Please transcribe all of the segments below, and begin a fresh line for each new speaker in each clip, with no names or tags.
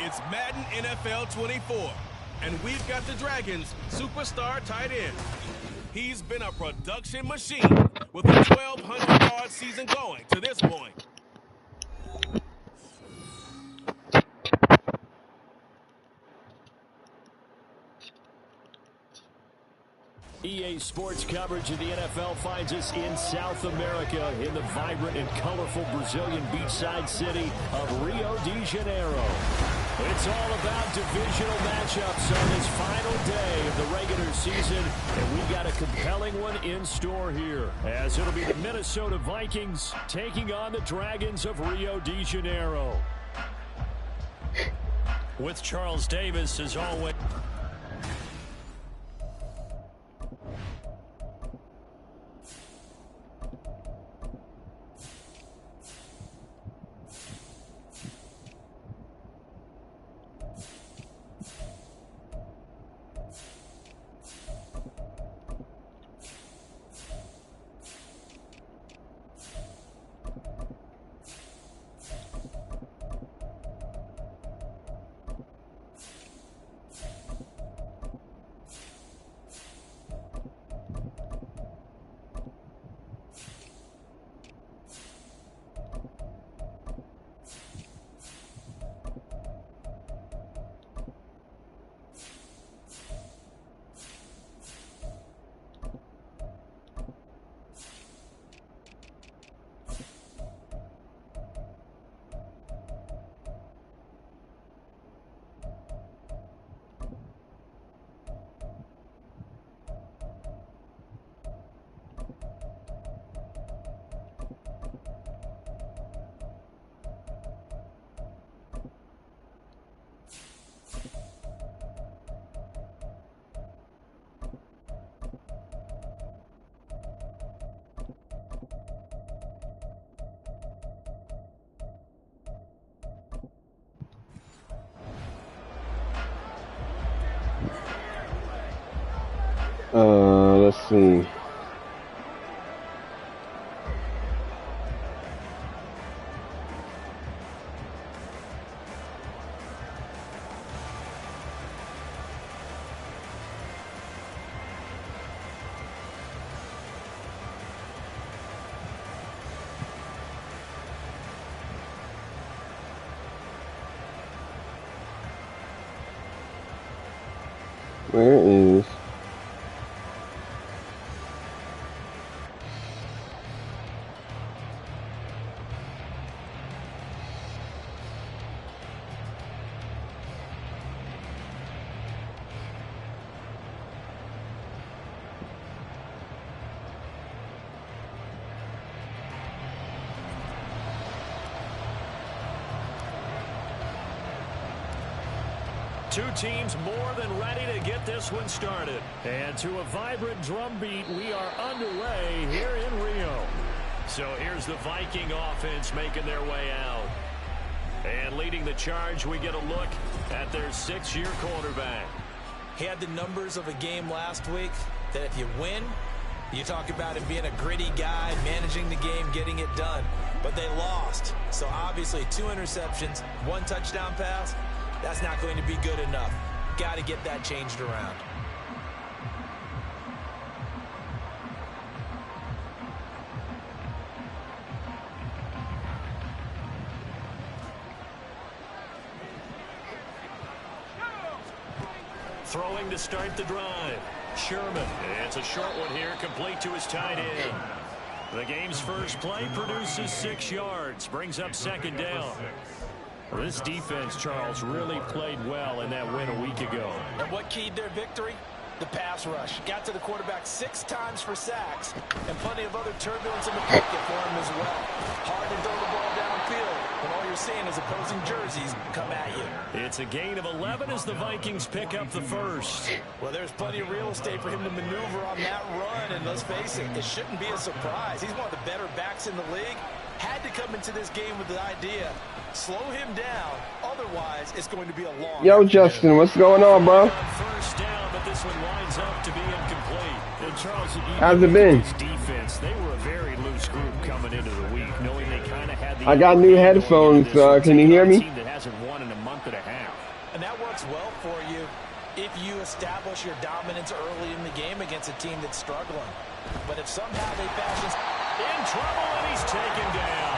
It's Madden NFL 24, and we've got the Dragons' superstar tight end. He's been a production machine with a 1,200-yard season going to this point.
EA Sports coverage of the NFL finds us in South America in the vibrant and colorful Brazilian beachside city of Rio de Janeiro. It's all about divisional matchups on this final day of the regular season, and we got a compelling one in store here, as it'll be the Minnesota Vikings taking on the Dragons of Rio de Janeiro. With Charles Davis as always.
Let's see. Where is...
Two teams more than ready to get this one started. And to a vibrant drumbeat, we are underway here in Rio. So here's the Viking offense making their way out. And leading the charge, we get a look at their 6-year quarterback.
He had the numbers of a game last week that if you win, you talk about him being a gritty guy, managing the game, getting it done. But they lost. So obviously 2 interceptions, 1 touchdown pass. That's not going to be good enough. Got to get that changed around.
Throwing to start the drive. Sherman. It's a short one here, complete to his tight end. The game's first play produces 6 yards, brings up 2nd down. This defense, Charles, really played well in that win a week ago.
And what keyed their victory? The pass rush. Got to the quarterback 6 times for sacks, and plenty of other turbulence in the pocket for him as well. Hard to throw the ball downfield when all you're seeing is opposing jerseys come at you.
It's a gain of 11 as the Vikings pick up the first.
Well, there's plenty of real estate for him to maneuver on that run, and let's face it, it shouldn't be a surprise. He's one of the better backs in the league. Had to come into this game with the idea, slow him down, otherwise it's going to be a long...
Yo, Justin, what's going on, bro?
First down, but this one winds up to be incomplete. And Charles,
how's it been?
Defense, they were a very loose group coming into the week, knowing they kind of had the...
I got new headphones, can you hear me?
Team that hasn't won in a month and a half.
And that works well for you if you establish your dominance early in the game against a team that's struggling. But if somehow they fashion
in trouble and he's taken down.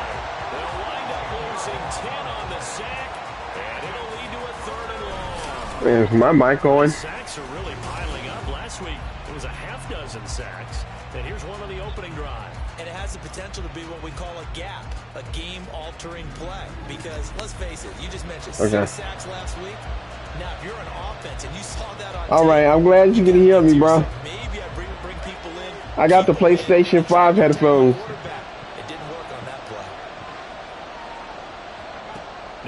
They'll wind up losing 10 on the sack, and it'll lead to a 3rd and long.
Is my mic on?
Sacks are really piling up. Last week it was a half dozen sacks, and here's one on the opening drive.
And it has the potential to be what we call a gap, a game-altering play. Because, let's face it, you just mentioned 6 sacks last week. Now, if you're an offense and you saw that on
all right, I'm glad you can hear me, bro.
Maybe I bring people in.
I got the PlayStation 5 headphones.
It didn't work on that play.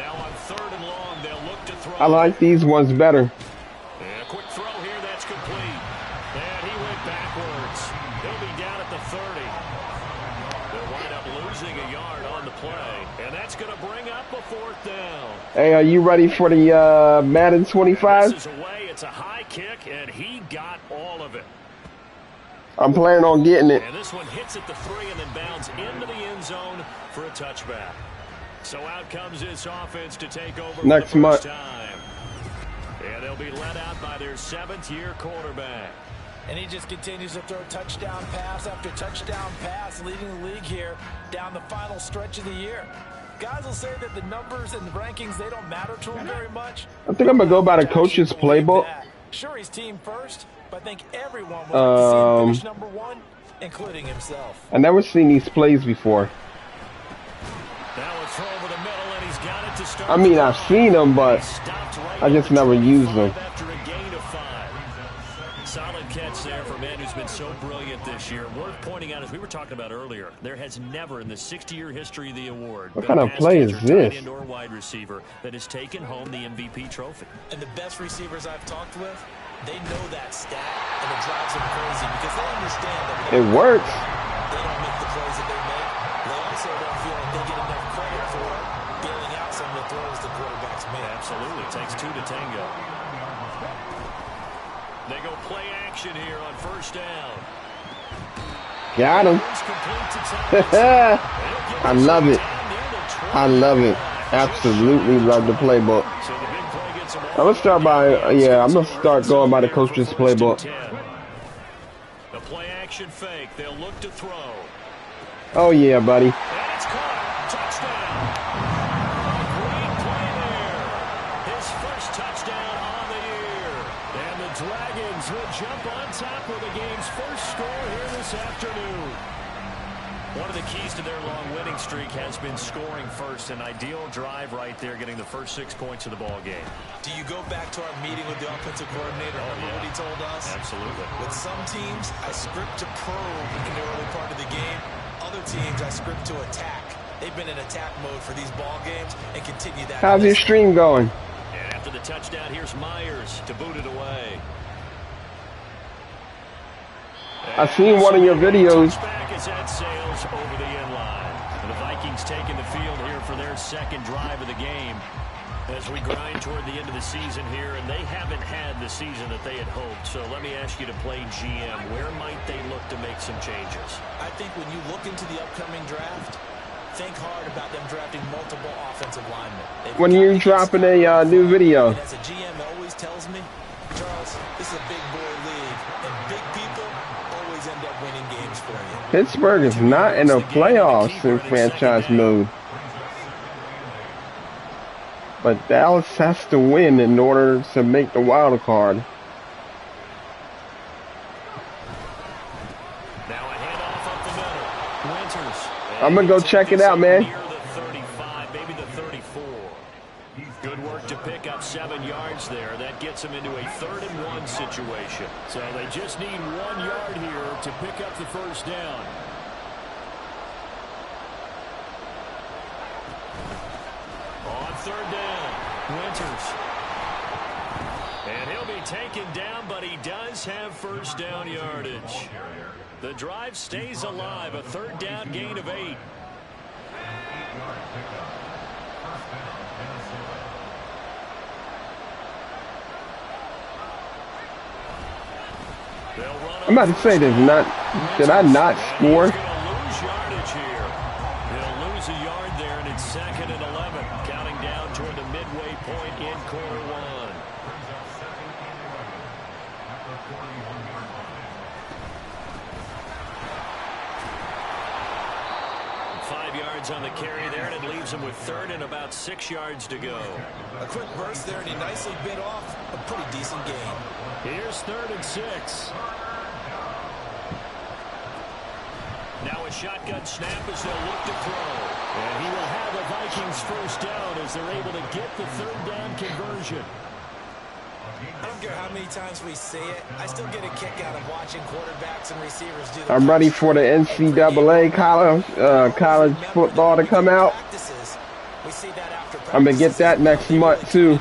Now on 3rd and long, they'll look to throw.
I like these ones better.
And a quick throw here, that's complete. And he went backwards. He'll be down at the 30. They'll wind up losing a yard on the play. And that's going to bring up a 4th down.
Hey, are you ready for the Madden 25?
This is away. It's a high kick, and he got all of it.
I'm planning on getting it.
And this one hits at the 3 and then bounds into the end zone for a touchback. So out comes this offense to take over
next
for the first
month.
time. And they'll be led out by their 7th-year quarterback.
And he just continues to throw touchdown pass after touchdown pass, leading the league here down the final stretch of the year. Guys will say that the numbers and the rankings, they don't matter to him very much.
I think I'm going to go by the coach's playbook.
Sure, he's team first, but I think everyone would like to see him finish number 1, including himself.
I've never seen these plays before.
That was throw over the middle, and he's got it to start.
I mean, I've seen them, but I just never used them.
After a gain of 5. Solid catch there for a man who's been so brilliant this year. Worth pointing out, as we were talking about earlier, there has never in the 60-year history of the award
what kind of play is this?
tight end or wide receiver that has taken home the MVP trophy.
And the best receivers I've talked with, they know that stat, and it drives them crazy because they understand that
it works.
They don't make the plays that they make. They also don't feel like they get enough credit for bailing out some of the throws the quarterbacks make.
Absolutely. It takes 2 to tango. They go play action here on 1st down.
Got him. I love it. I love it. Absolutely love the playbook. I'm going to start by, I'm going to start going by the coach's playbook.
The play action fake. They'll look to throw.
Oh, yeah, buddy.
And it's caught. Touchdown. A great play there. His first touchdown on the year. And the Dragons will jump on top with the game's first score here this afternoon. One of the keys to their long winning streak has been scoring first. An ideal drive right there, getting the first 6 points of the ball game.
Do you go back to our meeting with the offensive coordinator? Remember what he told us?
Absolutely.
With some teams, I script to probe in the early part of the game. Other teams, I script to attack. They've been in attack mode for these ball games and continue that.
How's your stream going?
And after the touchdown, here's Myers to boot it away.
I've seen one of your videos.
Touchback as that sails over the end line. The Vikings taking the field here for their 2nd drive of the game as we grind toward the end of the season here, and they haven't had the season that they had hoped. So let me ask you to play GM. Where might they look to make some changes?
I think when you look into the upcoming draft, think hard about them drafting multiple offensive linemen.
When you're dropping a new video.
And as a GM always tells me, Charles, this is a big boy league, and big people always end up winning games for you.
Pittsburgh is not in the playoffs in franchise mode. But Dallas has to win in order to make the wild card.
Now a handoff up the middle. Winters.
I'm going to go check it out, man.
Near the 35, maybe the 34. Good work to pick up 7 yards there. That gets them into a 3rd and 1 situation. So they just need 1 yard here to pick up the first down. On 3rd down, Winters. And he'll be taken down, but he does have first down yardage. The drive stays alive, a 3rd down gain of 8.
I'm about to say, did I not score?
He's going to lose yardage here. He'll lose a yard there, and it's 2nd and 11, counting down toward the midway point in quarter 1. yards on the carry there, and it leaves him with 3rd and about 6 yards to go.
A quick burst there, and he nicely bit off a pretty decent gain.
Here's 3rd and 6. Now a shotgun snap as they'll look to throw. And he will have the Vikings first down as they're able to get the 3rd down conversion.
I don't care how many times we say it, I still get a kick out of watching quarterbacks and receivers do the
I'm ready for the NCAA college football to come out. I'm going to get that next month, too.
They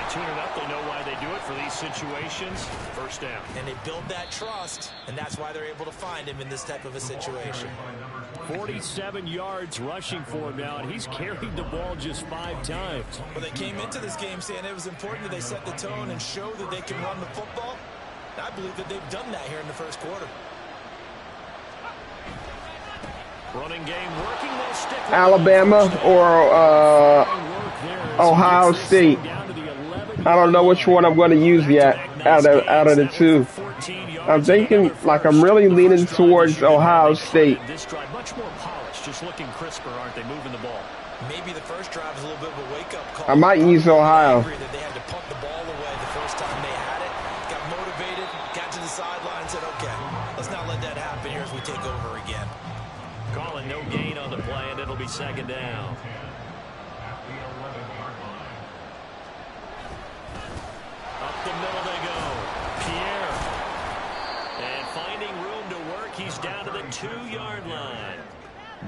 tune it up. They know why they do it for these situations. First down.
And they build that trust, and that's why they're able to find him in this type of a situation.
47 yards rushing for him now, and he's carried the ball just 5 times.
Well, they came into this game saying it was important that they set the tone and show that they can run the football. I believe that they've done that here in the first quarter.
Running game working, they'll stick with
Alabama or Ohio State. I don't know which one I'm going to use yet out of the two. I'm thinking, like, I'm really leaning towards Ohio State.
This drive much more polished, just looking crisper, aren't they, moving the ball?
Maybe the first drive is a little bit of a wake-up call.
I might use Ohio.
I agree that they had to punt the ball away the first time they had it. Got motivated, got to the sideline, and said, okay, let's not let that happen here as we take over again.
Calling no gain on the play, and it'll be 2nd down. Up the middle they go. Pierre. And finding room to work, he's down to the 2-yard line.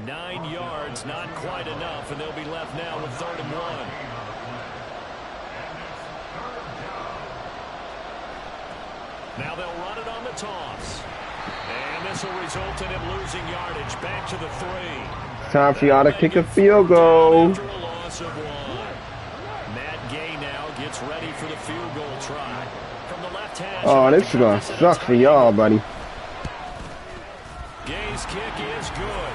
9 yards, not quite enough, and they'll be left now with 3rd and 1. Now they'll run it on the toss. And this will result in him losing yardage back to the 3.
Time for y'all to kick a field goal.
After a loss of 1. Matt Gay now gets ready for the field goal try. From the left hash.
Oh, this is going to suck for y'all, buddy.
Gay's kick is good.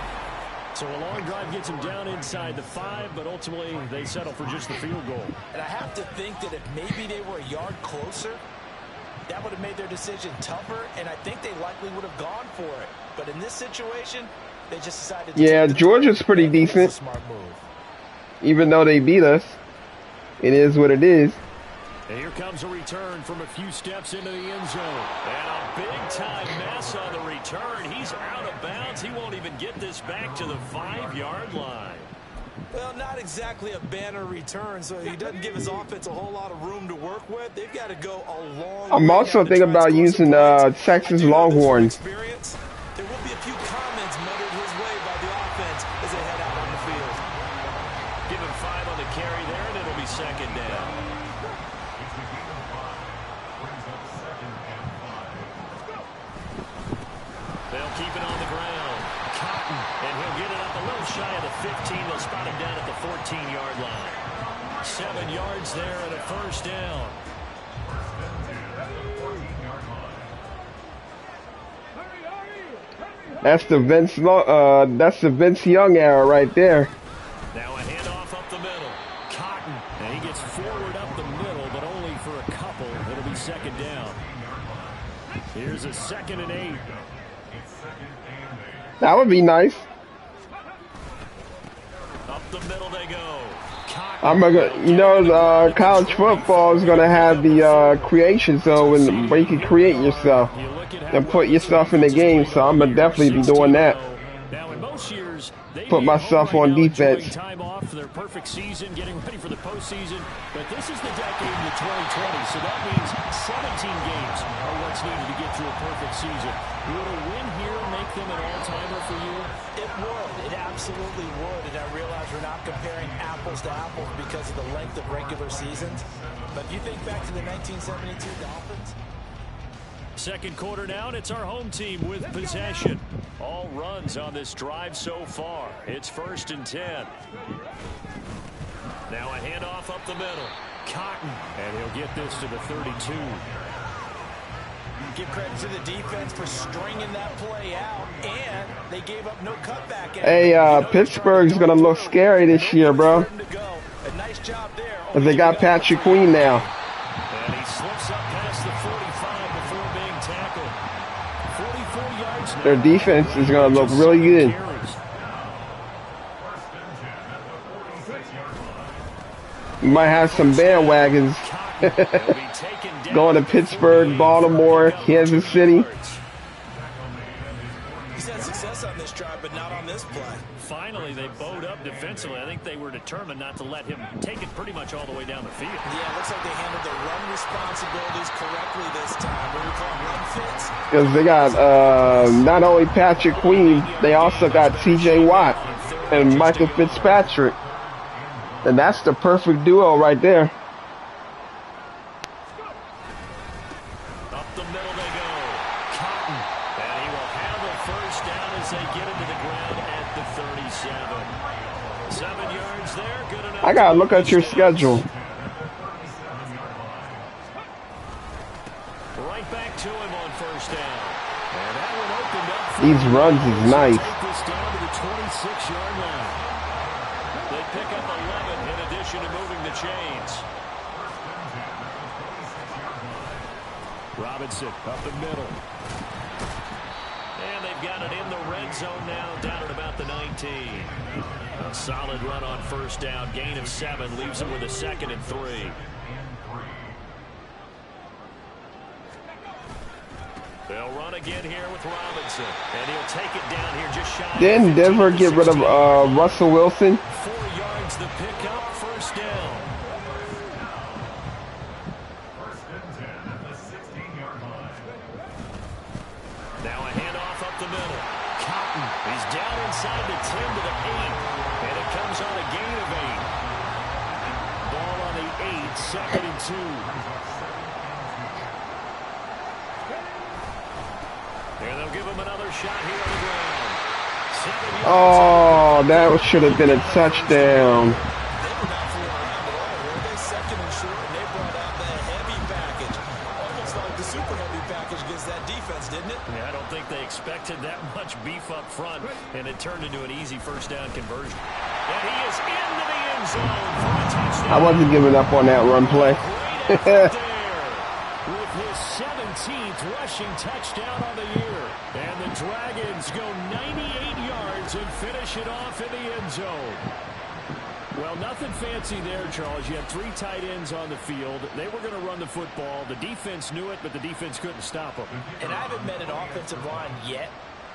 So a long drive gets him down inside the 5, but ultimately they settle for just the field goal.
And I have to think that if maybe they were a yard closer, that would have made their decision tougher, and I think they likely would have gone for it. But in this situation, they just decided to
Yeah, Georgia's pretty decent.
Smart move.
Even though they beat us, it is what it is.
And here comes a return from a few steps into the end zone. And a big-time mess on the return. He's out of bounds. He won't even get this back to the 5-yard line.
Well, not exactly a banner return, so he doesn't give his offense a whole lot of room to work with. They've got to go a long way.
I'm also thinking about using Texas Longhorns.
There will be a few comments muttered his way by the offense as they head out on the field.
Give him 5 on the carry there, and it'll be 2nd down. They'll keep it on the ground. Cotton, and he'll get it up a little shy of the 15. They'll spot him down at the 14-yard line. 7 yards there and a first down.
That's the Vince Young era right there.
Now a handoff up the middle. Cotton, and he gets forward up the middle, but only for a couple. It'll be 2nd down. Here's a 2nd and 8.
That would be nice.
Up the middle they go.
College football is gonna have the creation zone where you can create yourself and put yourself in the game. So I'm gonna definitely be doing that.
Now in most years,
Put myself on defense.
Time off for their perfect season, getting ready for the postseason. But this is the decade of the 2020, so that means 17 games are what's needed to get through a perfect season. Would a win here make them an all-timer for you?
It would. It absolutely would. And I realize we're not comparing apples to apples because of the length of regular seasons. But if you think back to the 1972 Dolphins.
2nd quarter now, and it's our home team with possession. All runs on this drive so far. It's 1st and 10. Now a handoff up the middle. Cotton, and he'll get this to the 32.
Give credit to the defense for stringing that play out, and they gave up no cutback.
Hey, Pittsburgh's gonna look scary this year, bro.
A nice job there.
As they got Patrick Queen now.
And he slips up past the 45 before being tackled. 44 yards now.
Their defense is gonna look really good. You might have some bandwagons going to Pittsburgh, Baltimore, Kansas City.
He's had success on this drive, but not on this play.
Finally, they bowed up defensively. I think they were determined not to let him take it pretty much all the way down the field.
Yeah, it looks like they handled their run responsibilities correctly this time. What do we call run fits?
Because they got not only Patrick Queen, they also got T.J. Watt and Michael Fitzpatrick. And that's the perfect duo right there.
Up the middle they go. Cotton. And he will have a first down as they get into the ground at the 37. 7 yards there. Good enough.
I gotta look at your schedule.
Right back to him on first down. And that one opened up.
These runs is nice.
Take this down to the 26-yard line. They pick up 11 in addition to moving the chains. Robinson up the middle. And they've got it in the red zone now, down at about the 19. A solid run on first down. Gain of 7 leaves them with a 2nd and 3. They'll run again here with Robinson. And he'll take it down here just shy.
Didn't Denver get rid of Russell Wilson?
4 yards the pickup, first down. Now a handoff up the middle. Cotton, he's down inside the 10 to the 8. And it comes on a gain of 8. Ball on the 8, 2nd and 2. And they'll give him another shot here on the ground. 7 yards.
Oh, that should have been a touchdown.
They were not fooling around at all, were they? 2nd and short, and they brought out the heavy package. Almost like the super heavy package against that defense, didn't it?
Yeah, I don't think they expected that much beef up front, and it turned into an easy first down conversion. And he is into the end zone for a touchdown.
I wasn't giving up on that run play.
Great effort there with his 17th rushing touchdown on the year. And the Dragons go 98 yards and finish it off in the end zone. Well, nothing fancy there, Charles. You had 3 tight ends on the field. They were going to run the football. The defense knew it, but the defense couldn't stop them.
And I haven't met an offensive line yet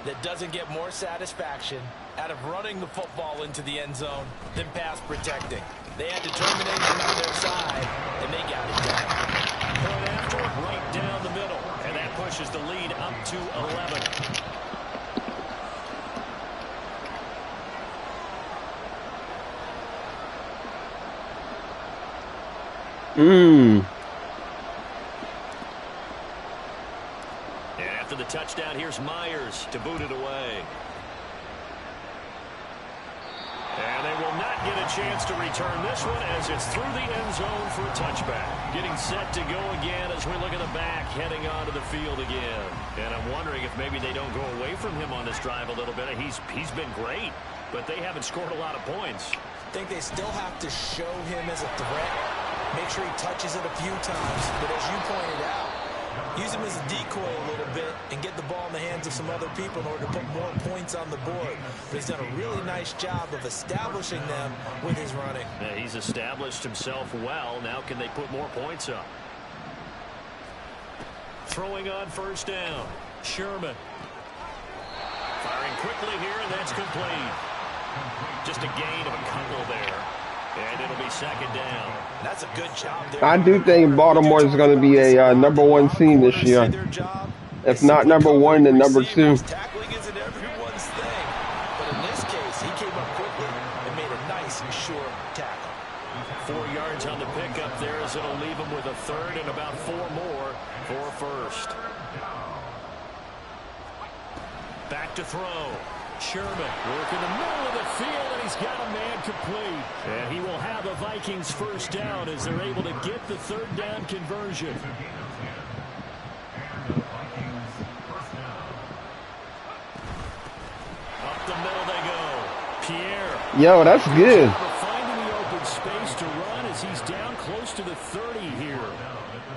that doesn't get more satisfaction out of running the football into the end zone than pass protecting. They had determination on their side, and they got it done.
Point after, right down the middle. And that pushes the lead up to 11. And after the touchdown, here's Myers to boot it away. And they will not get a chance to return this one as it's through the end zone for a touchback. Getting set to go again as we look at the back, heading onto the field again. And I'm wondering if maybe they don't go away from him on this drive a little bit. He's been great, but they haven't scored a lot of points.
I think they still have to show him as a threat. Make sure he touches it a few times. But as you pointed out, use him as a decoy a little bit and get the ball in the hands of some other people in order to put more points on the board. But he's done a really nice job of establishing them with his running.
Yeah, he's established himself well. Now can they put more points up? Throwing on first down. Sherman. Firing quickly here, and that's complete. Just a gain of a couple there. And it'll be second down.
That's a good job there.
I do think Baltimore is going to be a #1 team this year. If not #1, then #2.
Tackling isn't everyone's thing, but in this case, he came up quickly and made a nice and sure tackle.
4 yards on the pickup there as it'll leave him with a third and about 4 more for first. Back to throw. Sherman working the middle of the field, and he's got a man complete. And he will have the Vikings first down as they're able to get the third down conversion. Up the middle they go. Pierre.
Yo, that's good.
Finding the open space to run as he's down close to the 30 here.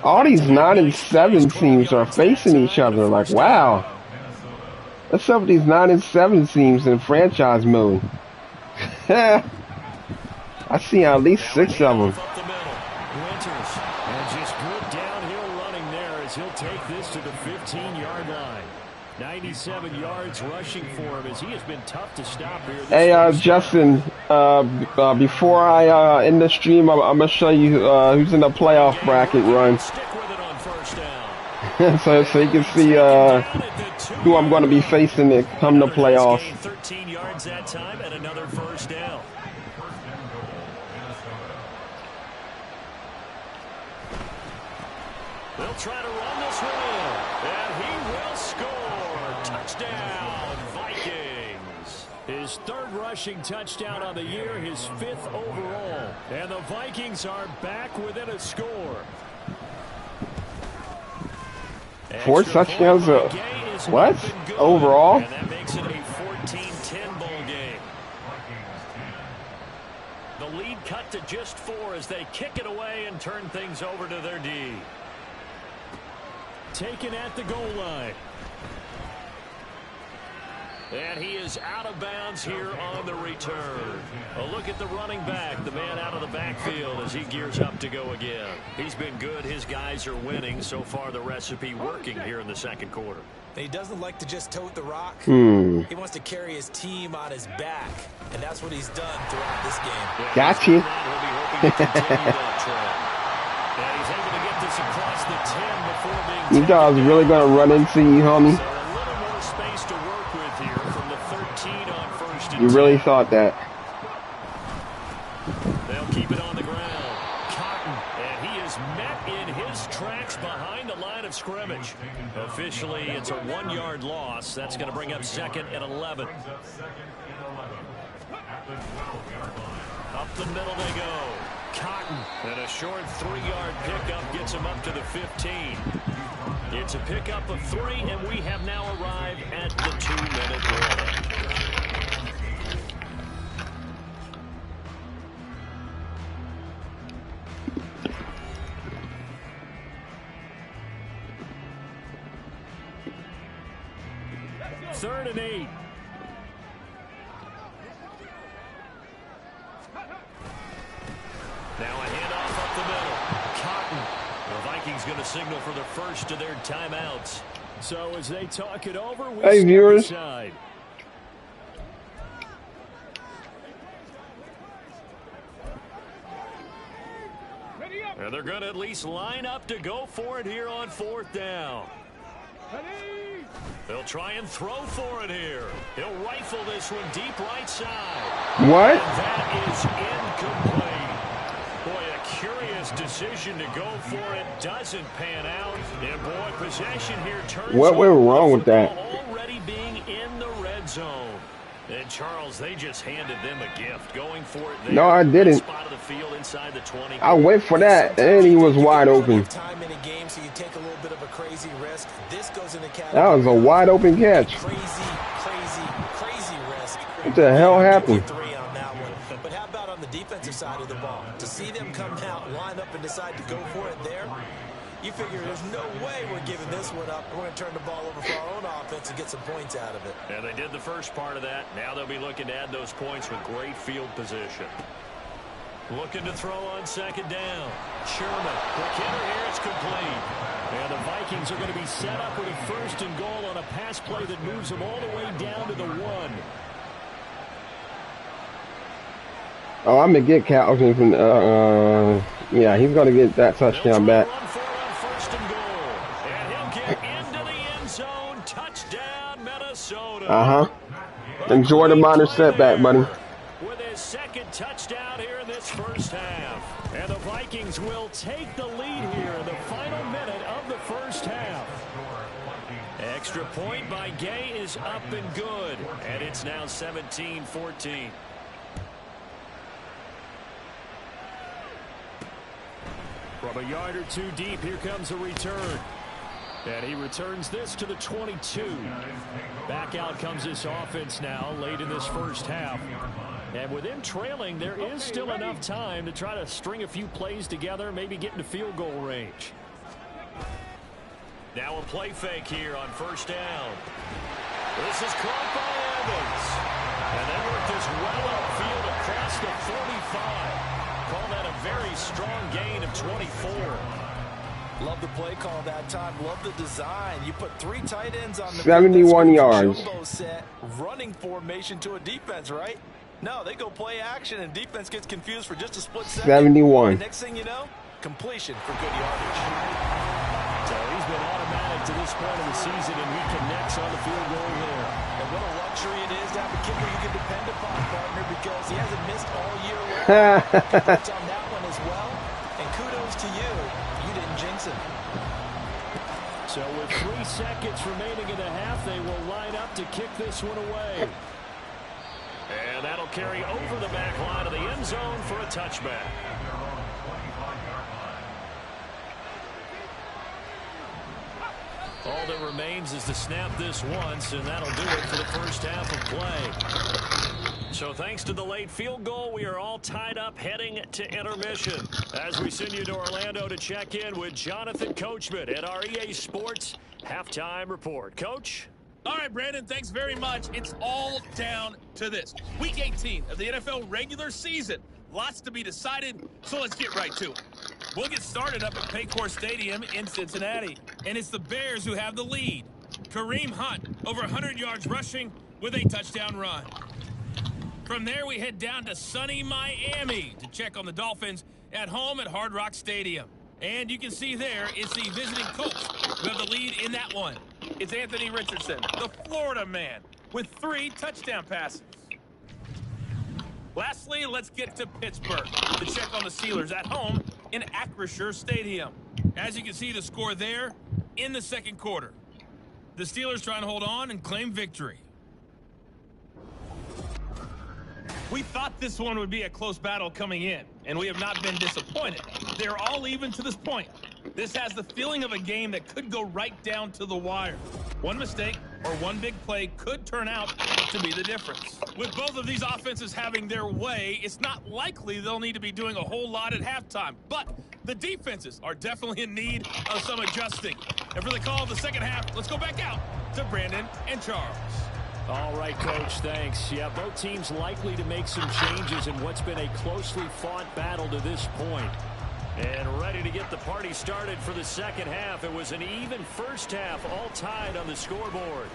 All these 9 and 7 teams are facing each other. Like, wow. What's up with these 9 and 7 teams in franchise mode? I see at least 6 of them.
good downhill running there as he'll take this to the 15-yard line. 97 yards rushing for him as he has been tough to stop here.
Hey, Justin, before I end the stream, I'm going to show you who's in the playoff bracket run.
Stick with it on first down.
so you can see who I'm going to be facing to come to playoffs.
13 yards that time and another first down. They'll try to run this one in, and he will score. Touchdown, Vikings. His third rushing touchdown on the year, his 5th overall. And the Vikings are back within a score.
4 touchdowns? What? Overall?
And that makes it a 14-10 bowl game. The lead cut to just 4 as they kick it away and turn things over to their D. Taken at the goal line. And he is out of bounds here on the return. A look at the running back, the man out of the backfield as he gears up to go again. He's been good. His guys are winning. So far, the recipe working here in the second quarter.
He doesn't like to just tote the rock. He wants to carry his team on his back, and that's what he's done throughout this game.
Got you.
He'll be hoping to continue that trend. And he's able to get this across the 10 before being
You guys really going to run into you, homie?
So a little more space to work with here from the 13 on first and
You really thought that.
They'll keep it on the ground. Cotton, and he is met in his tracks behind the line of scrimmage. Officially, it's a 1-yard loss. That's going to bring up 2nd and 11. Up the middle they go. Cotton, and a short 3-yard pickup gets him up to the 15. It's a pickup of 3, and we have now arrived at the 2-minute warning. Third and 8. Now a handoff up the middle. Cotton. The Vikings going to signal for the first of their timeouts. So as they talk it over, we
hey, viewers.
Aside. And they're going to at least line up to go for it here on 4th down. They'll try and throw for it here. He'll rifle this one deep right side.
What?
And that is incomplete. Boy, a curious decision to go for it. Doesn't pan out. And boy, possession here turns.
What went wrong with that?
Already being in the red zone. And Charles, they just handed them a gift, going for it there.
No, I didn't.
Spot of the field inside the 20.
I went for that, and he was wide open.
Time in a game, so you take a little bit of a crazy risk. This goes in the category.
That was a wide open catch.
Crazy risk.
What the hell happened?
3 on that one. But how about on the defensive side of the ball? To see them come out, line up, and decide to go for it there, you figure there's no way we're giving this one up. We're going to turn the ball over for our own offense and get some points out of it.
And they did the first part of that. Now they'll be looking to add those points with great field position. Looking to throw on 2nd down. Sherman. Quick hitter here. It's complete. And the Vikings are going to be set up with a 1st and goal on a pass play that moves them all the way down to the 1.
Oh, I'm going to get Calvin from, yeah, he's going to get that touchdown back. Enjoy the minor setback, buddy.
With his 2nd touchdown here in this first half. And the Vikings will take the lead here in the final minute of the first half. Extra point by Gay is up and good. And it's now 17-14. From a yard or 2 deep, here comes a return. And he returns this to the 22. Back out comes this offense now late in this first half. And with him trailing, there is still enough time to try to string a few plays together, maybe get into field goal range. Now a play fake here on 1st down. This is caught by Evans. And they work this well upfield across the 45. Call that a very strong gain of 24.
Love the play call that time. Love the design. You put 3 tight ends on the
71 yards.
jumbo set, running formation to a defense, right? No, they go play action, and defense gets confused for just a split second.
71.
And next thing you know, completion for good yardage.
So he's been automatic to this point of the season, and he connects on the field goal there.
And what a luxury it is to have a kicker you can depend upon, partner, because he hasn't missed all year long. Congrats on that one as well. And kudos to you. You didn't jinx him.
So with 3 seconds remaining in the half, they will line up to kick this one away. And that'll carry over the back line of the end zone for a touchback. All that remains is to snap this once, and that'll do it for the first half of play. So thanks to the late field goal, we are all tied up heading to intermission. As we send you to Orlando to check in with Jonathan Coachman at our EA Sports Halftime Report. Coach?
All right, Brandon, thanks very much. It's all down to this. Week 18 of the NFL regular season. Lots to be decided, so let's get right to it. We'll get started up at Paycor Stadium in Cincinnati, and it's the Bears who have the lead. Kareem Hunt, over 100 yards rushing with a touchdown run. From there, we head down to sunny Miami to check on the Dolphins at home at Hard Rock Stadium. And you can see there, it's the visiting Colts who have the lead in that one. It's Anthony Richardson, the Florida man, with 3 touchdown passes. Lastly, let's get to Pittsburgh to check on the Steelers at home in Acrisure Stadium. As you can see the score there in the second quarter. The Steelers trying to hold on and claim victory. We thought this one would be a close battle coming in, and we have not been disappointed. They're all even to this point. This has the feeling of a game that could go right down to the wire. One mistake or one big play could turn out to be the difference. With both of these offenses having their way, it's not likely they'll need to be doing a whole lot at halftime. But the defenses are definitely in need of some adjusting. And for the call of the second half, let's go back out to Brandon and Charles.
All right, Coach, thanks. Yeah, both teams likely to make some changes in what's been a closely fought battle to this point. And ready to get the party started for the second half. It was an even first half, all tied on the scoreboard.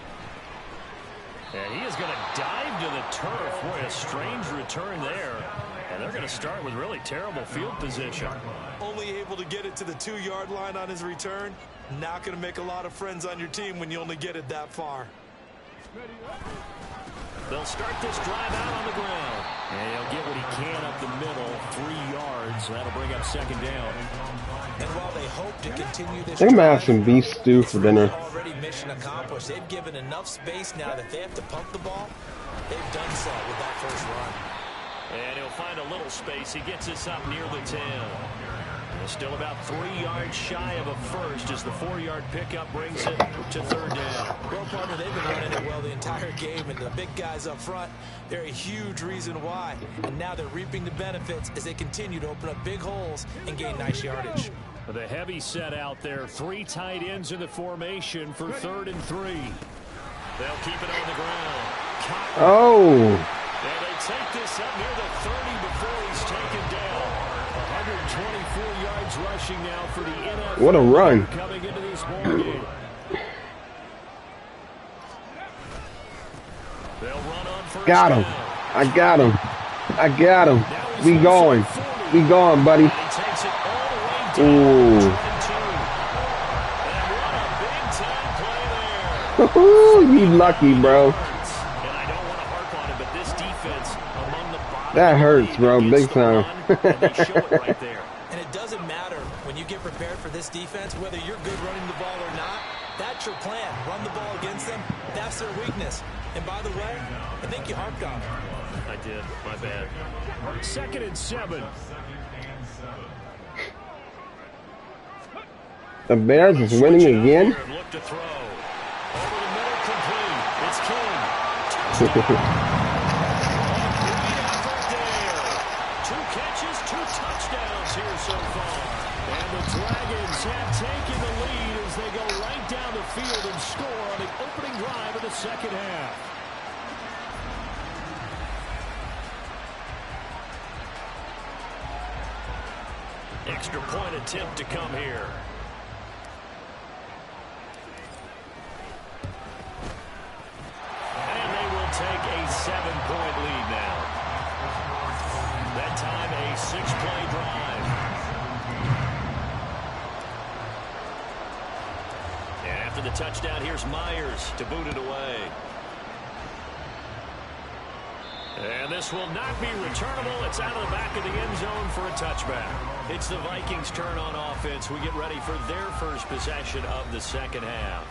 And he is going to dive to the turf. Boy, a strange return there. And they're going to start with really terrible field position.
Only able to get it to the 2-yard line on his return. Not going to make a lot of friends on your team when you only get it that far.
They'll start this drive out on the ground. And he'll get what he can up the middle, 3 yards. That'll bring up second down.
And while they hope to continue this,
I'm gonna have some beef stew for dinner.
Already mission accomplished. They've given enough space now that they have to pump the ball. They've done so with that first run.
And he'll find a little space. He gets us up near the 10. Still about 3 yards shy of a first as the 4-yard pickup brings it to third down.
Well, partner, they've been running it well the entire game, and the big guys up front, they're a huge reason why. And now they're reaping the benefits as they continue to open up big holes and gain nice yardage.
The heavy set out there, 3 tight ends in the formation for 3rd and 3. They'll keep it on the ground.
Oh!
And they take this up near the 30 before he's taken down. 124 yards rushing now for the NFL.
What a run.
Coming into this ball game. They'll run on first
Got him.
down.
I got him. I got him. We going. We going, buddy.
He takes it all the way down to 22. And what a big-time play there.
You lucky, bro.
And I don't want to harp on it, but this defense among the bottom
That hurts, bro. Big time.
and they show it right there.
And it doesn't matter when you get prepared for this defense, whether you're good running the ball or not. That's your plan. Run the ball against them. That's their weakness. And by the way, I think you harped on it.
I did. My bad. 2nd and 7.
The Bears is winning again.
Look to throw. Over the middle, complete. It's King. 2 catches, 2 touchdowns here so far. And the Dragons have taken the lead as they go right down the field and score on the opening drive of the second half. Extra point attempt to come here. 7-point lead now. That time a 6-play drive. And after the touchdown, here's Myers to boot it away. And this will not be returnable. It's out of the back of the end zone for a touchback. It's the Vikings' turn on offense. We get ready for their first possession of the second half.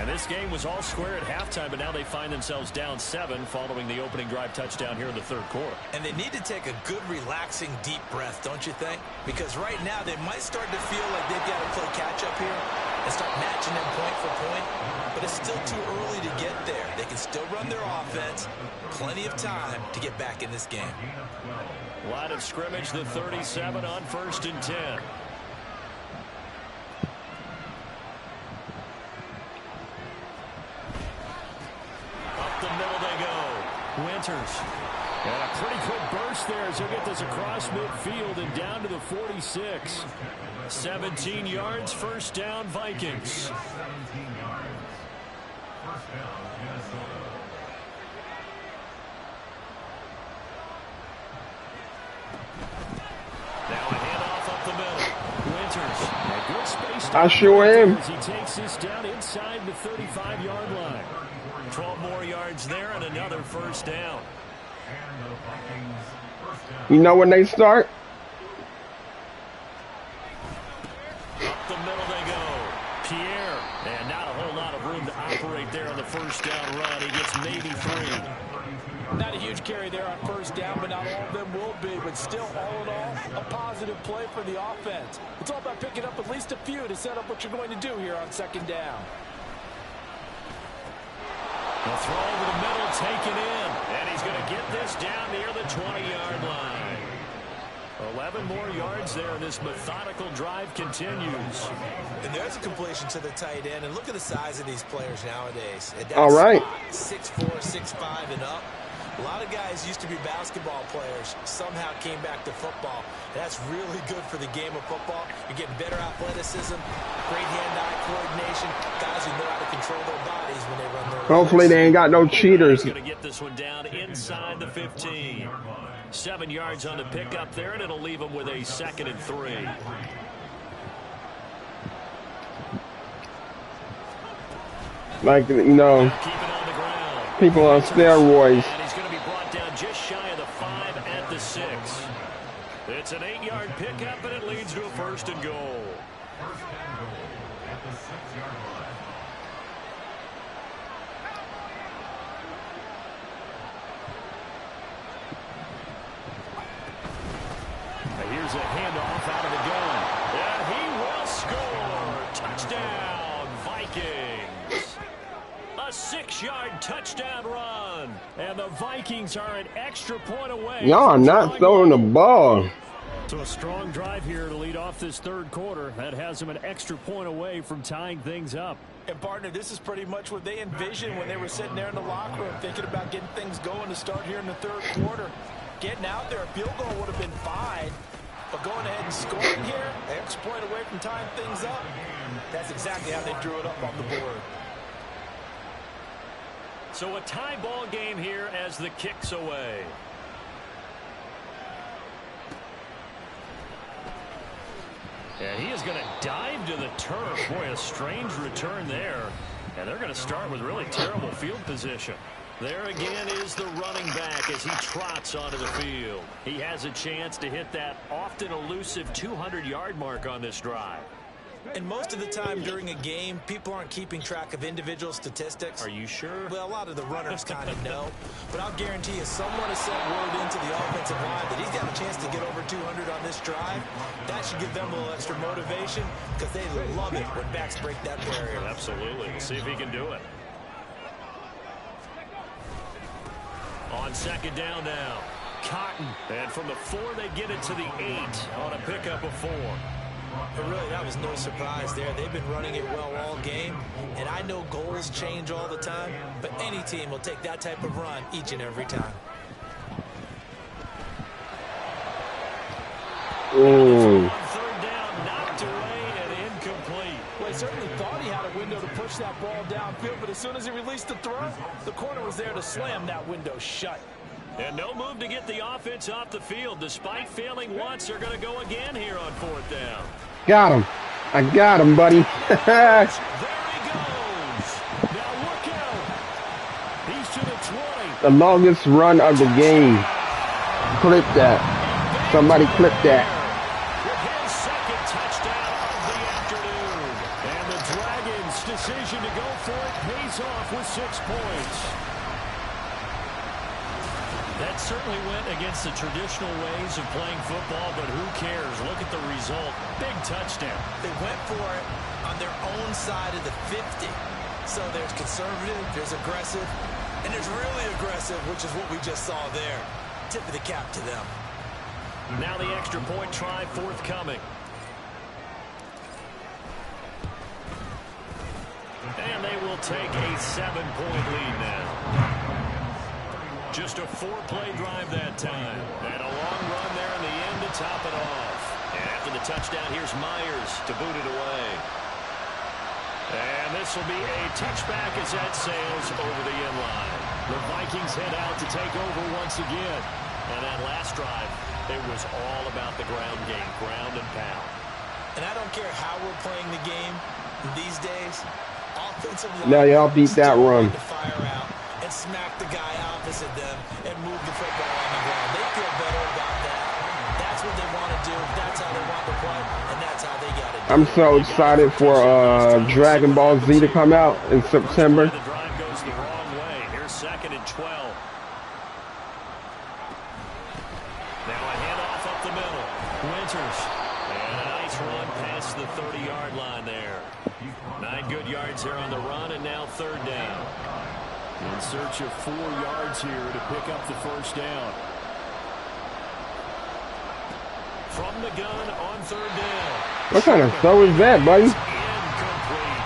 And this game was all square at halftime, but now they find themselves down 7 following the opening drive touchdown here in the third quarter.
And they need to take a good, relaxing, deep breath, don't you think? Because right now they might start to feel like they've got to play catch-up here and start matching them point for point. But it's still too early to get there. They can still run their offense. Plenty of time to get back in this game.
Line of scrimmage, the 37 on 1st and 10. Up the middle they go. Winters. And a pretty quick burst there as he'll get this across midfield and down to the 46. 17 yards, first down, Vikings. Now a handoff up the middle. Winters. A good space.
I sure am.
He takes this down inside the 35-yard line. 12 more yards there and another first down.
You know when they start?
Up the middle they go. Pierre. And not a whole lot of room to operate there on the first down run. He gets maybe 3.
Not a huge carry there on first down, but not all of them will be. But still, all in all, a positive play for the offense. It's all about picking up at least a few to set up what you're going to do here on second down.
The throw over the middle taken in. And he's going to get this down near the 20-yard line. 11 more yards there, and this methodical drive continues.
And there's a completion to the tight end. And look at the size of these players nowadays.
All right.
6'4", 6'5", and up. A lot of guys used to be basketball players, somehow came back to football. That's really good for the game of football. You're getting better athleticism, great hand-eye coordination, guys who know how to control their bodies when they run their
Hopefully they ain't got no cheaters.
He's going to get this one down inside the 15. 7 yards on the pickup there, and it'll leave him with a 2nd and 3.
Like, you know,
Keep it on the ground.
people on steroids.
And he's going to be brought down just shy of the 5 at the 6. It's an 8-yard pickup, and it leads to a 1st and goal. Here's a handoff out of the gun. And he will score. Touchdown, Vikings. A 6-yard touchdown run. And the Vikings are an extra point away.
Y'all are not throwing the ball.
So a strong drive here to lead off this third quarter. That has them an extra point away from tying things up.
And, partner, this is pretty much what they envisioned when they were sitting there in the locker room thinking about getting things going to start here in the third quarter. Getting out there, a field goal would have been fine. But going ahead and scoring here, an extra point away from tying things up, that's exactly how they drew it up on the board.
So a tie ball game here as the kick's away. And he is going to dive to the turf. Boy, a strange return there. And they're going to start with really terrible field position. There again is the running back as he trots onto the field. He has a chance to hit that often elusive 200-yard mark on this drive.
And most of the time during a game, people aren't keeping track of individual statistics.
Are you sure?
Well, a lot of the runners kind of know. But I'll guarantee you, someone has sent word into the offensive line that he's got a chance to get over 200 on this drive. That should give them a little extra motivation because they love it when backs break that barrier.
Absolutely. We'll see if he can do it. On second down now, Cotton. And from the 4, they get it to the 8 on a pickup of 4.
But really, that was no surprise there. They've been running it well all game. And I know goals change all the time, but any team will take that type of run each and every time.
Ooh.
Third down, knocked away and incomplete.
he certainly thought he had a window to push that ball downfield, but as soon as he released the throw, the corner was there to slam that window shut.
And no move to get the offense off the field. Despite failing once, they're going to go again here on 4th down.
Got him. I got him, buddy.
There he goes. Now look out. He's to the 20.
The longest run of the game. Clip that. Somebody clip that.
With his second touchdown of the afternoon. And the Dragons' decision to go for it pays off with 6 points. That certainly went against the traditional ways of playing football, but who cares? Look at the result. Big touchdown.
They went for it on their own side of the 50. So there's conservative, there's aggressive, and there's really aggressive, which is what we just saw there. Tip of the cap to them.
Now the extra point try forthcoming. And they will take a 7-point lead now. Just a 4-play drive that time. And a long run there in the end to top it off. And after the touchdown, here's Myers to boot it away. And this will be a touchback as that sails over the end line. The Vikings head out to take over once again. And that last drive, it was all about the ground game, ground and pound.
And I don't care how we're playing the game these days. Offensive line,
now y'all beat that run.
To fire out and smack the guy opposite them and move the football on the ground. They feel better about that. That's what they want to do. That's how they want to play, and that's how they got it done.
I'm so excited for Dragon Ball Z to come out in September.
The drive goes the wrong way. Here's 2nd and 12. Now a handoff up the middle. Winters. And a nice run past the 30-yard line there. 9 good yards there on the run, and now 3rd down. In search of 4 yards here to pick up the 1st down. From the gun on 3rd down.
What kind of throw is that, buddy?
Incomplete.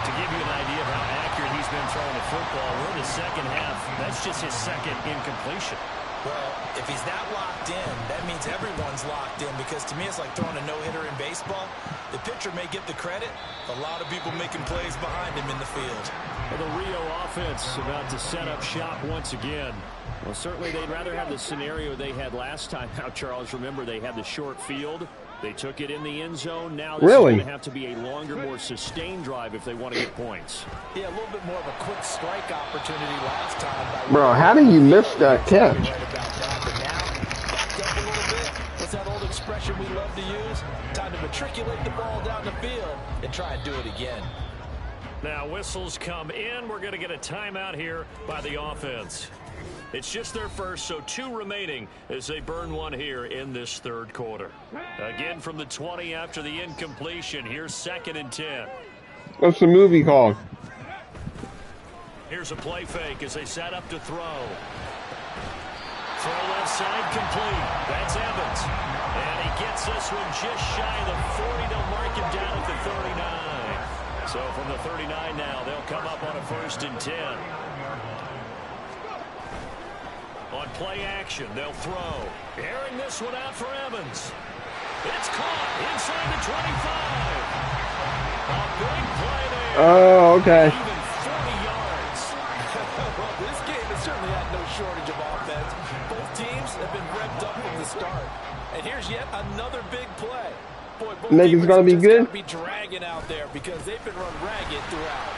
To give you an idea of how accurate he's been throwing the football, we're in the second half. That's just his 2nd incompletion.
Well, if he's that locked in, that means everyone's locked in, because to me it's like throwing a no-hitter in baseball. The pitcher may get the credit, a lot of people making plays behind him in the field.
Well, the Rio offense about to set up shop once again. Well, certainly they'd rather have the scenario they had last time out, Charles. Remember, they had the short field. They took it in the end zone. Now this is going to have to be a longer, more sustained drive if they want to get points.
Yeah, a little bit more of a quick strike opportunity last time.
Bro, how do you miss that catch?
Right about that, but now, backed up a little bit. What's that old expression we love to use? Time to matriculate the ball down the field and try and do it again.
Now whistles come in. We're going to get a timeout here by the offense. It's just their first, so 2 remaining as they burn one here in this 3rd quarter. Again from the 20 after the incompletion. Here's 2nd and 10.
What's the movie called?
Here's a play fake as they set up to throw. Throw left side complete. That's Evans. And he gets this one just shy of the 40. They'll mark him down at the 39. So from the 39 now, they'll come up on a 1st and 10. On play action, they'll throw. Airing this one out for Evans. It's caught inside the 25. A big play there.
Oh, okay.
Even 40 yards.
Well, this game has certainly had no shortage of offense. Both teams have been revved up from the start. And here's yet another big play. Boy, both
Think it's gonna be good?
Be dragging out there because they've been run ragged throughout.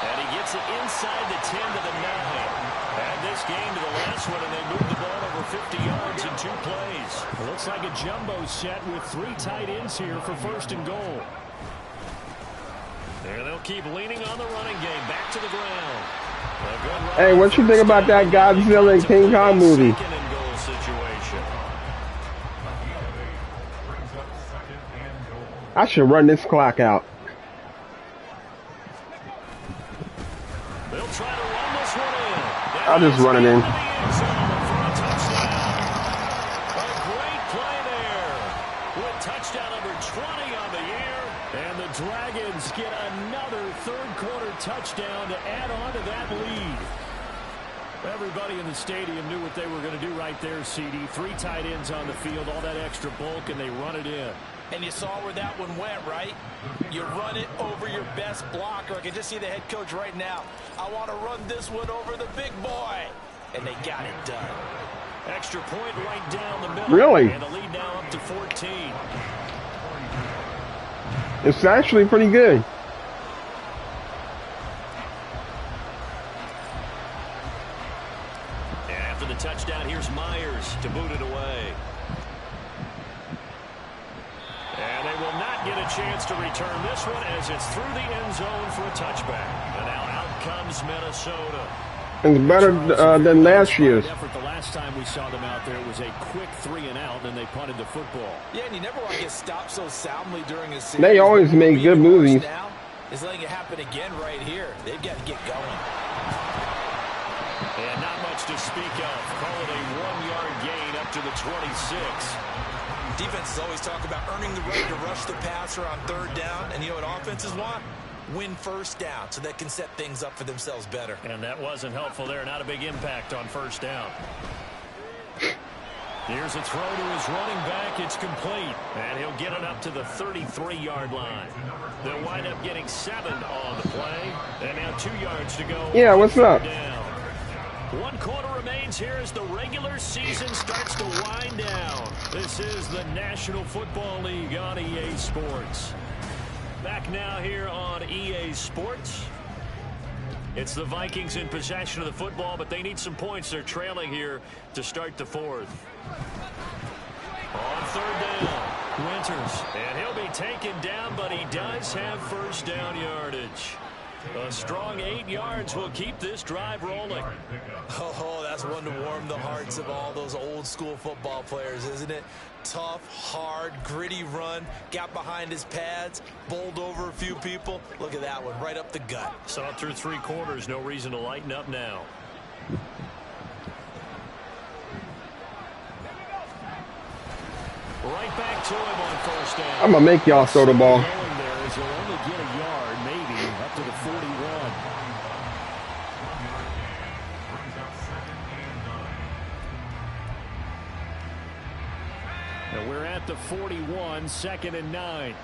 And he gets it inside the 10 to the 9. Add this game to the last one, and they move the ball over 50 yards in 2 plays. It looks like a jumbo set with 3 tight ends here for 1st and goal. And they'll keep leaning on the running game. Back to the ground.
Hey, what you think about that Godzilla and King Kong movie?
2nd and goal situation.
I should run this clock out.
They'll try to run this one in.
I'll just run it in.
A great play there with touchdown number 20 on the year. And the Dragons get another 3rd quarter touchdown to add on to that lead. Everybody in the stadium knew what they were going to do right there, CD. 3 tight ends on the field, all that extra bulk, and they run it in.
And you saw where that one went, right? You run it over your best blocker. I can just see the head coach right now. I want to run this one over the big boy. And they got it done.
Extra point right down the middle.
Really?
And the lead now up to 14.
It's actually pretty good.
And after the touchdown, here's Myers to boot it away. And they will not get a chance to return this one as it's through the end zone for a touchback. And now out comes Minnesota.
It's better than last year's.
Effort the last time we saw them out there, it was a quick 3 and out, and they punted the football.
Yeah, and you never want to get stopped so soundly during a series.
They always make good movies.
Now is letting it happen again right here. They've got to get going.
And not much to speak of. Call it a 1-yard gain up to the 26.
Defenses always talk about earning the right to rush the passer on 3rd down, and you know what offenses want? Win 1st down so they can set things up for themselves better.
And that wasn't helpful there. Not a big impact on 1st down. Here's a throw to his running back. It's complete. And he'll get it up to the 33-yard line. They'll wind up getting 7 on the play. And now 2 yards to go.
Yeah, what's up?
Down. 1 quarter remains here as the regular season starts to wind down. This is the National Football League on EA Sports. Back now here on EA Sports. It's the Vikings in possession of the football, but they need some points. They're trailing here to start the 4th. On 3rd down, Winters. And he'll be taken down, but he does have 1st down yardage. A strong 8 yards will keep this drive rolling.
Oh, that's one to warm the hearts of all those old school football players, isn't it? Tough, hard, gritty run. Got behind his pads, bowled over a few people. Look at that one, right up the gut.
Saw it through 3 quarters. No reason to lighten up now. Right back to him on 1st down.
I'm going to make y'all throw the ball.
He'll only get a yard, maybe, up to the 41. Now we're at the 41, 2nd and 9.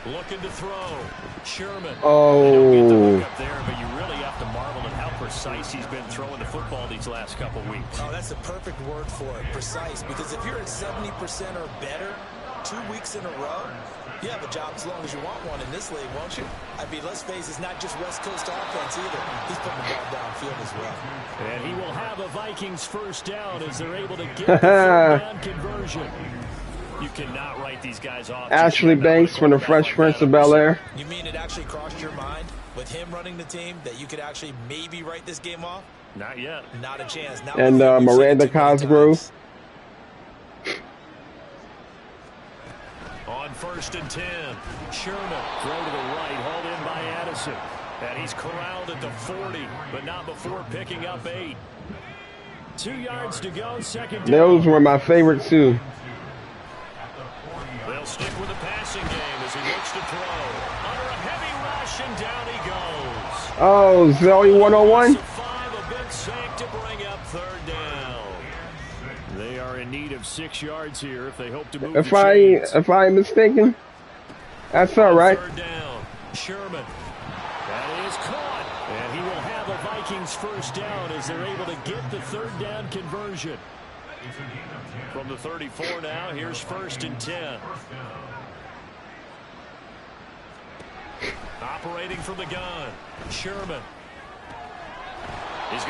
Looking to throw. Sherman.
Oh.
They don't get the hook up there, but you really have to marvel at how precise he's been throwing the football these last couple weeks.
Oh, that's a perfect word for it, precise. Because if you're at 70% or better 2 weeks in a row, you have a job as long as you want one in this league, won't you? I mean, let's face it, it's not just West Coast offense either. He's putting the ball downfield as well.
And he will have a Vikings 1st down as they're able to get the 3rd down conversion. You cannot write these guys off.
Ashley Banks from the Fresh Prince of Bel-Air.
You mean it actually crossed your mind with him running the team that you could actually maybe write this game off?
Not yet.
Not a chance. Not
And Miranda Cosgrove.
On 1st and 10, Sherman, throw to the right, hauled in by Addison. And he's corralled at the 40, but not before picking up 8. 2 yards to go, 2nd down.
Those were my favorite too.
They'll stick with the passing game as he looks to throw. Under a heavy rush, and down he goes.
Oh, Zoe 101.
5, a big sack to bring up 3rd down. They are in need of 6 yards here if they hope to move.
If I'm mistaken, that's all right.
3rd down, Sherman. That is caught, and he will have a Vikings 1st down as they're able to get the 3rd down conversion. From the 34 now, here's 1st and 10. Operating from the gun, Sherman.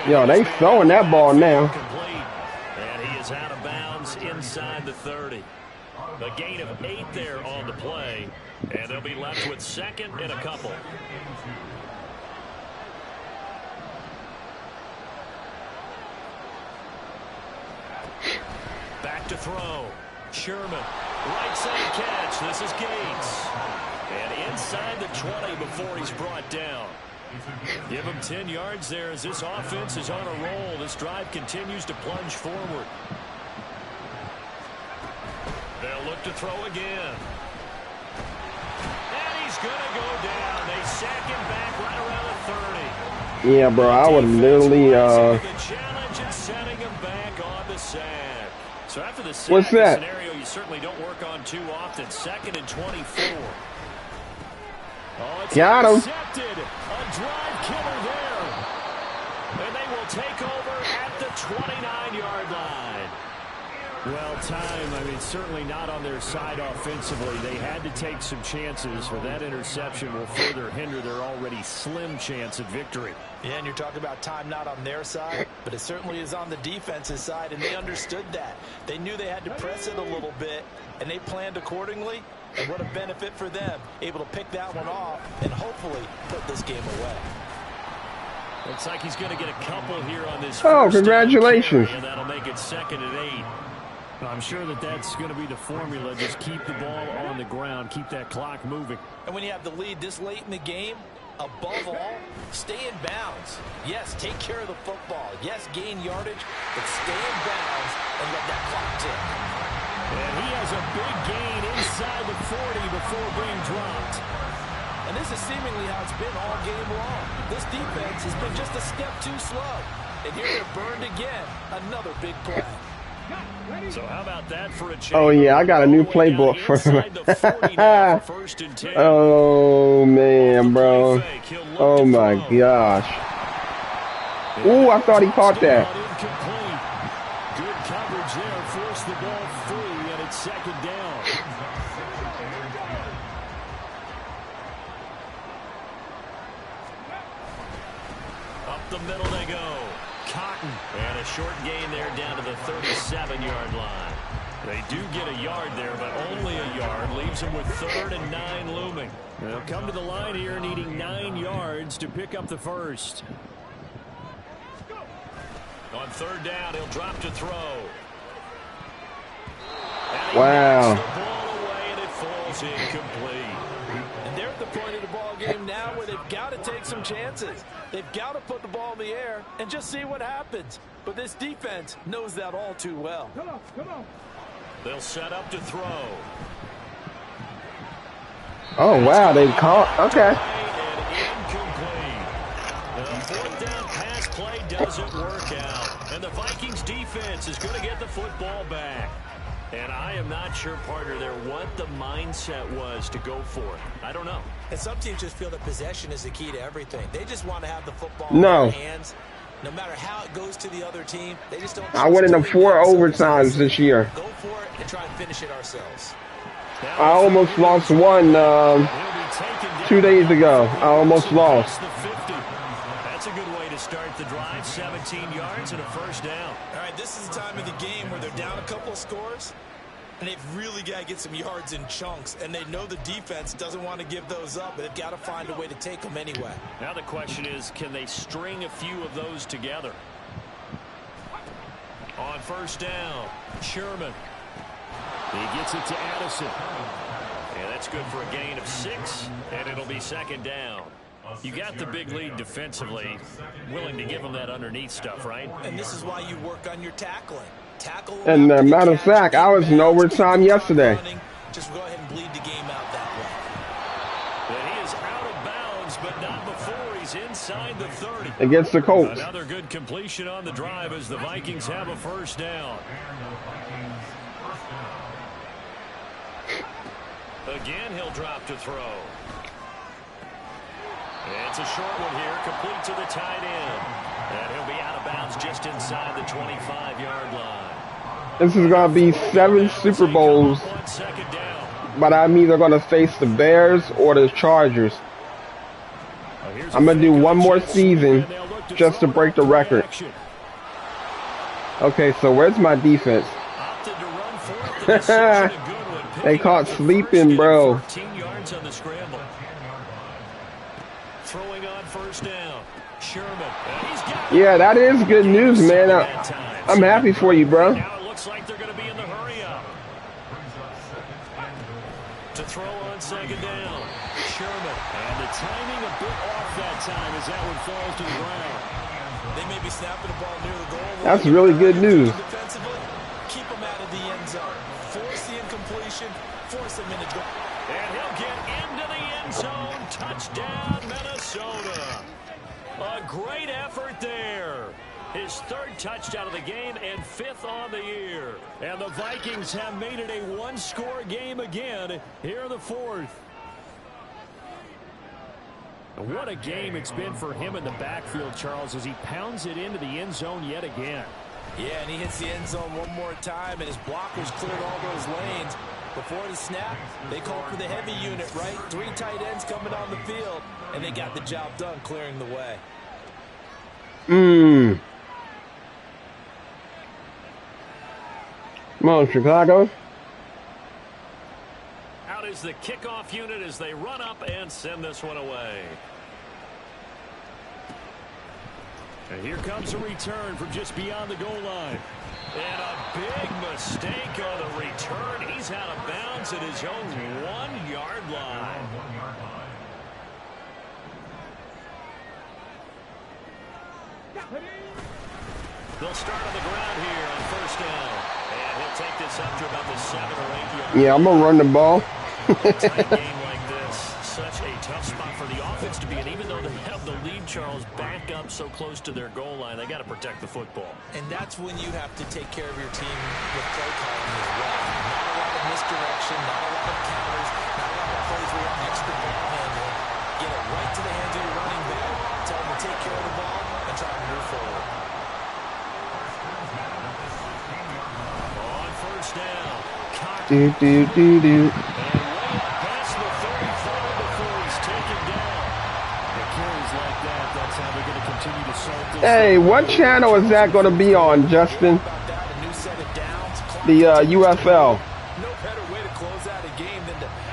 Yo, they throwing that ball now.
Complete. And he is out of bounds inside the 30. A gain of 8 there on the play, and they'll be left with 2nd and a couple. Back to throw. Sherman. Right side catch. This is Gates. And inside the 20 before he's brought down. Give him 10 yards there as this offense is on a roll. This drive continues to plunge forward. They'll look to throw again. And he's going to go down. They sack him back right around the 30.
Yeah, bro, I would literally
The challenge is setting him back on the sack. So after the sack,
What's that?
scenario you certainly don't work on too often. 2nd and 24. Oh, it's
Got him.
intercepted. A drive killer there. And they will take over at the 29-yard line. Well, time, I mean, certainly not on their side offensively. They had to take some chances, for that interception will further hinder their already slim chance at victory.
Yeah, and you're talking about time not on their side, but it certainly is on the defense's side, and they understood that. They knew they had to press it a little bit, and they planned accordingly, and what a benefit for them, able to pick that one off and hopefully put this game away.
Looks like he's going to get a couple here on this.
Oh, congratulations.
And that'll make it 2nd and 8. I'm sure that that's going to be the formula. Just keep the ball on the ground. Keep that clock moving.
And when you have the lead this late in the game, above all, stay in bounds. Yes, take care of the football. Yes, gain yardage, but stay in bounds and let that clock tick.
And he has a big gain inside the 40 before being dropped.
And this is seemingly how it's been all game long. This defense has been just a step too slow. And here they're burned again. Another big play.
So how about that for a change?
Oh, yeah, I got a new playbook for him. Oh, man, bro. Oh, my gosh. Ooh, I thought he caught that.
Good coverage there. Forced the ball free, and it's 2nd down. Up the middle they go. Cotton. And a short gain there down to the 37-yard line. They do get a yard there, but only a yard. Leaves them with 3rd and 9 looming. They'll come to the line here needing 9 yards to pick up the first. On 3rd down, he'll drop to throw.
Wow.
The ball away, and it falls incomplete.
And they're at the point of the ball game now where they've got to take some chances. They've got to put the ball in the air and just see what happens. But this defense knows that all too well.
Come on.
They'll set up to throw.
Oh, wow, they caught. Okay.
And incomplete. The 4th down pass play doesn't work out. And the Vikings defense is going to get the football back. And I am not sure, partner, there what the mindset was to go for it. I don't know.
And some teams just feel that possession is the key to everything. They just want to have the football
in
their hands. No matter how it goes to the other team, they just don't.
I went into 4 overtimes this year.
Go for it and try and finish it ourselves.
I almost lost one 2 days ago. I almost lost.
That's a good way to start the drive. 17 yards and a first down.
All right, this is the time of the game where they're down a couple of scores, and they've really got to get some yards in chunks, and they know the defense doesn't want to give those up, but they've got to find a way to take them anyway.
Now the question is, can they string a few of those together? On 1st down, Sherman. He gets it to Addison. And that's good for a gain of 6, and it'll be 2nd down. You got the big lead defensively, willing to give them that underneath stuff, right?
And this is why you work on your tackling. Tackle.
And matter of fact, I was in overtime yesterday.
Just go ahead and bleed the game out that way.
And he is out of bounds, but not before he's inside the 30.
Against the Colts.
Another good completion on the drive as the Vikings have a first down. Again, he'll drop to throw. It's a short one here, complete to the tight end. And he'll be out of bounds just inside the 25-yard line.
This is going to be 7 Super Bowls, but I'm either going to face the Bears or the Chargers. I'm going to do one more season just to break the record. Okay, so where's my defense? They caught sleeping, bro.
Throwing on 1st down. Sherman.
Yeah, that is good news, man. I'm happy for you, bro.
Now it looks like they're going to be in the hurry up. To throw on 2nd down. Sherman. And the timing a bit off that time as that one falls to the ground.
They may be snapping the ball near the goal.
That's really good news.
Defensively, keep them out of the end zone. Force the incompletion. Force them into goal.
And he'll get into the end zone. Touchdown, Minnesota. A great effort there. His third touchdown of the game and 5th on the year. And the Vikings have made it a one-score game again here in the 4th. What a game it's been for him in the backfield, Charles, as he pounds it into the end zone yet again.
Yeah, and he hits the end zone one more time, and his blockers cleared all those lanes. Before the snap, they called for the heavy unit, right? 3 tight ends coming on the field, and they got the job done clearing the way.
Come on, Chicago.
Out is the kickoff unit as they run up and send this one away. And here comes a return from just beyond the goal line. And a big mistake on the return. He's out of bounds at his own 1-yard line. They'll start on the ground here on first down. And he'll take this up to about the 7 or 8 yard.
Yeah, I'm going to run the ball.
Tight game like this, such a tough spot for the offense to be in. Even though they have the lead, Charles, back up so close to their goal line, they got to protect the football.
And that's when you have to take care of your team with play calling as well. Not a lot of misdirection, not a lot of counters, not a lot of plays where you have extra ball handling. Get it right to the hands of your running back, tell them to take care of the ball, and try to move forward.
On first down,
Do. Hey, what channel is that going to be on, Justin? The UFL.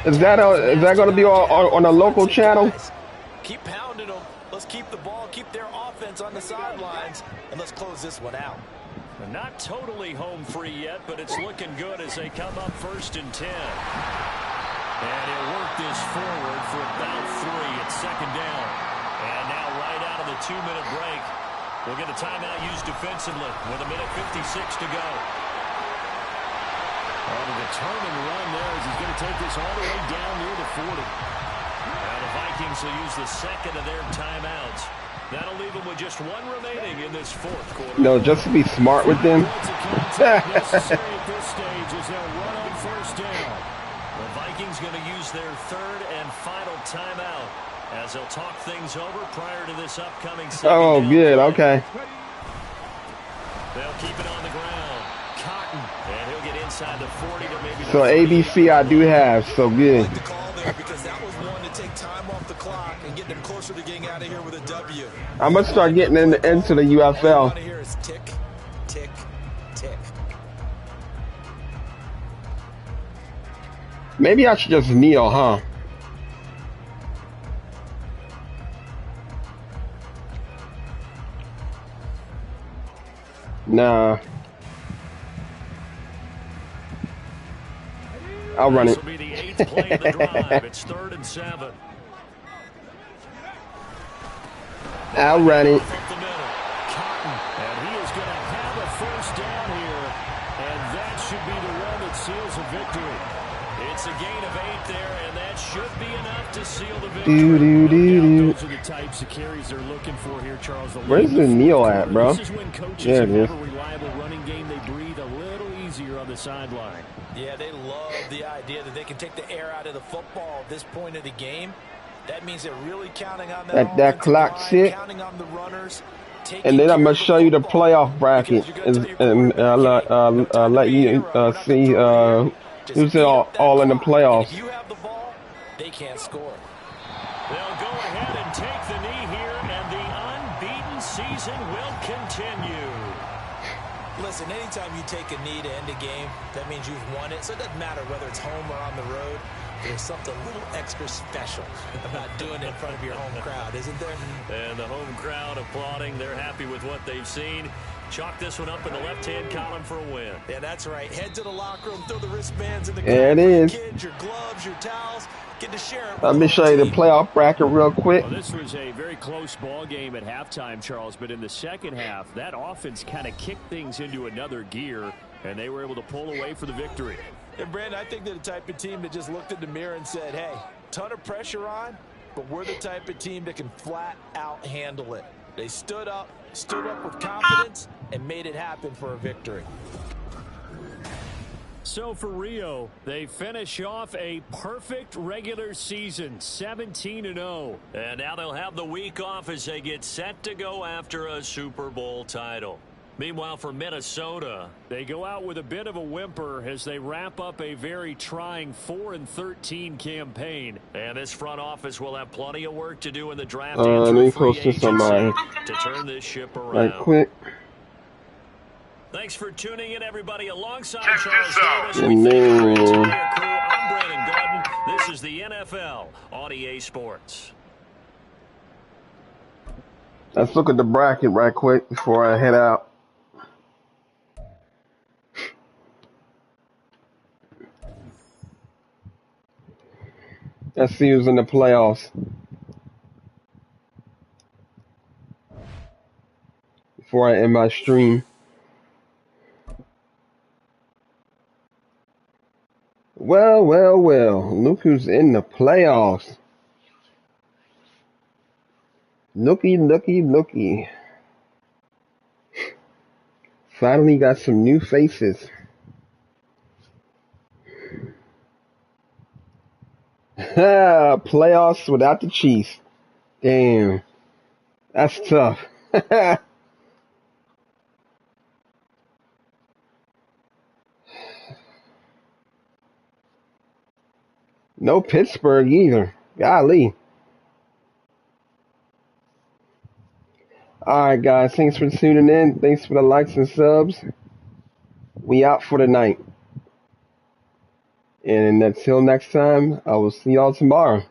Is that going to be on a local channel?
Keep pounding them. Let's keep the ball, keep their offense on the sidelines, and let's close this one out.
Not totally home free yet, but it's looking good as they come up 1st and 10. And he'll work this forward for about 3 at 2nd down. And now right out of the 2-minute break, we'll get a timeout used defensively with 1:56 to go. Oh, the determined run there as he's going to take this all the way down near the 40. Now the Vikings will use the 2nd of their timeouts. That'll leave them with just 1 remaining in this 4th quarter.
No, just to be smart with them.
Necessary at this stage as they'll run on first down. The Vikings going to use their 3rd and final timeout as they'll talk things over prior to this upcoming second
Oh,
down.
good. Okay.
They'll keep it on the ground. Cotton, and he'll get inside the 40 to maybe.
So ABC I do have. So good.
I like the call there because that was one to take time off the clock and get them closer to getting out of here with a W.
I'm gonna start getting into the UFL.
All you want to hear is tick, tick, tick.
Maybe I should just kneel, huh? Nah. I'll run it.
This will be the 8th play of the drive. It's 3rd and 7.
I'll run it.
Cotton, and he is going to have a first down here, and that should be the one that seals a victory. It's a gain of 8 there, and that should be enough to seal the victory. Those are the types of carries they're looking for here, Charles.
Where's the kneel at, bro?
This is when coaches
Yeah, it is.
have a reliable running game. They breathe a little easier on the sideline.
Yeah, they love the idea that they can take the air out of the football at this point of the game. That means they're really counting on
that clock shit.
counting on the runners.
And then I'm gonna show you the playoff bracket and let you see who's all in the playoffs.
If you have the ball, they can't score.
They'll go ahead and take the knee here, and the unbeaten season will continue.
Listen, anytime you take a knee to end a game, that means you've won it. So it doesn't matter whether it's home or on the road. There's something a little extra special about doing it in front of your home crowd, isn't there?
And the home crowd applauding. They're happy with what they've seen. Chalk this one up in the left-hand column for a win.
Yeah, that's right. Head to the locker room, throw the wristbands in the
There it is.
kids, your gloves, your towels. Get to share it.
Let me show you the playoff bracket real quick.
Well, this was a very close ball game at halftime, Charles, but in the second half, that offense kind of kicked things into another gear, and they were able to pull away for the victory.
And Brandon, I think they're the type of team that just looked in the mirror and said, hey, ton of pressure on, but we're the type of team that can flat out handle it. They stood up, stood up with confidence, and made it happen for a victory.
So for Rio, they finish off a perfect regular season, 17-0. And now they'll have the week off as they get set to go after a Super Bowl title. Meanwhile, for Minnesota, they go out with a bit of a whimper as they wrap up a very trying 4-13 campaign. And this front office will have plenty of work to do in the draft and through free agency to turn this ship around.
Right quick.
Thanks for tuning in, everybody. Alongside Charles Davis, we thank our entire crew. I'm Brandon Gordon. This is the NFL on EA Sports.
Let's look at the bracket right quick before I head out. Let's see who's in the playoffs. Before I end my stream. Well, well, well. Look who's in the playoffs. Looky, looky, looky. Finally got some new faces. Playoffs without the Chiefs. Damn. That's tough. No Pittsburgh either. Golly. Alright guys, thanks for tuning in. Thanks for the likes and subs. We out for the night. And until next time, I will see y'all tomorrow.